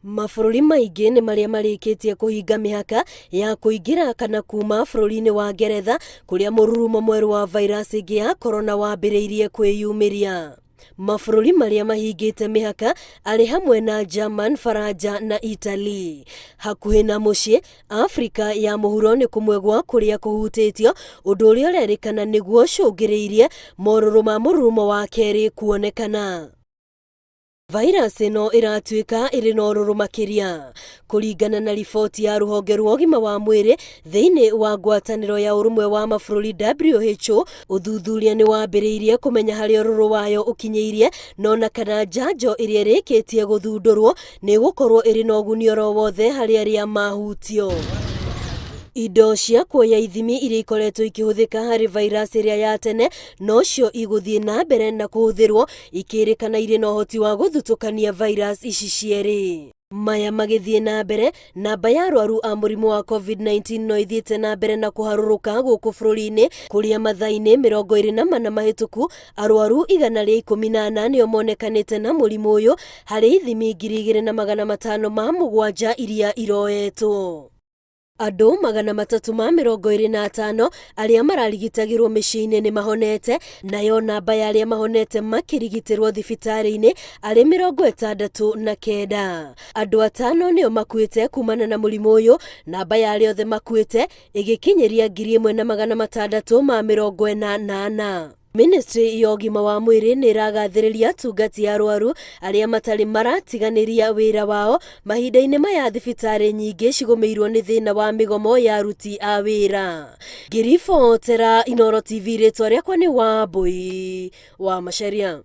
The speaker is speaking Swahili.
Mabũrũri maingĩ nĩ marĩa marĩkĩtie kũhinga mĩhaka ya kũingĩra kana kuma bũrũri-inĩ wa Ngeretha kũrĩa mũrurumo mwerũ wa virus ĩngĩ ya corona wambĩrĩirie kwĩyumĩria. Mabũrũri marĩa mahingĩte mĩhaka arĩ hamwe na German, Faranja na Italy. Hakuhĩ na mũciĩ, Afrika ya mũhuro nĩ kũmwe gwa kũrĩa kũhutĩtio, ũndũ ũrĩa ũrerĩkana nĩguo ũcũngĩrĩirie morũrũ ma mũrurumo wa kerĩ kuonekana. Virus ĩno ĩratuĩka ĩrĩ na ũrũrũ makĩria. Kũringana na riboti ya rũhonge rwa ũgima wa mwĩrĩ thĩinĩ wa ngwatanĩro ya ũrũmwe wa mabũrũri WHO, ũthuthuria nĩ wambĩrĩirie kũmenya harĩa ũrũrũ wayo ũkinyĩirie, nona kana njanjo ĩrĩa ĩrĩkĩtie gũthundũrwo nĩ gũkorwo ĩrĩ na ũguni oro wothe harĩ arĩa mahutio. Indo cia kuoya ithimi iria ikoretwo ikĩhũthĩka harĩ virus ĩrĩa ya tene nocio igũthiĩ na mbere na kũhũthĩrwo, ikĩrĩkana irĩ na ũhoti wa gũthutũkania virus ici cierĩ. Maya magĩthiĩ na mbere, namba ya arwaru a mũrimũ wa COVID-19 no ithiĩte na mbere na kũharũrũka gũkũ bũrũri-inĩ, kũrĩa mathaa-inĩ 24 mahĩtũku arwaru 114 nĩo monekanĩte na mũrimũ ũyũ harĩ ithimi 2,507 iria iroyetwo. Andũ 325 arĩa mararigitagĩrwo mĩciĩ-inĩ nĩ mahonete, nayo namba ya arĩa mahonete makĩrigitĩrwo thibitarĩ-inĩ arĩ 69. Andũ 5 nĩo makuĩte kumana na mũrimũ ũyũ, namba ya arĩa othe makuĩte ĩgĩkinyĩria 1,648. Ministry ya ũgima wa mwĩrĩ nĩ ĩragathĩrĩria atungati a arwaru arĩa matarĩ maratiganĩria wĩra wao mahinda-inĩ maya thibitarĩ nyingĩ cigũmĩirwo nĩ thĩna wa mĩgomo ya aruti a wĩra. Ngĩribotera Inooro TV, rĩtwa rĩakwa nĩ Wambui wa Macharia.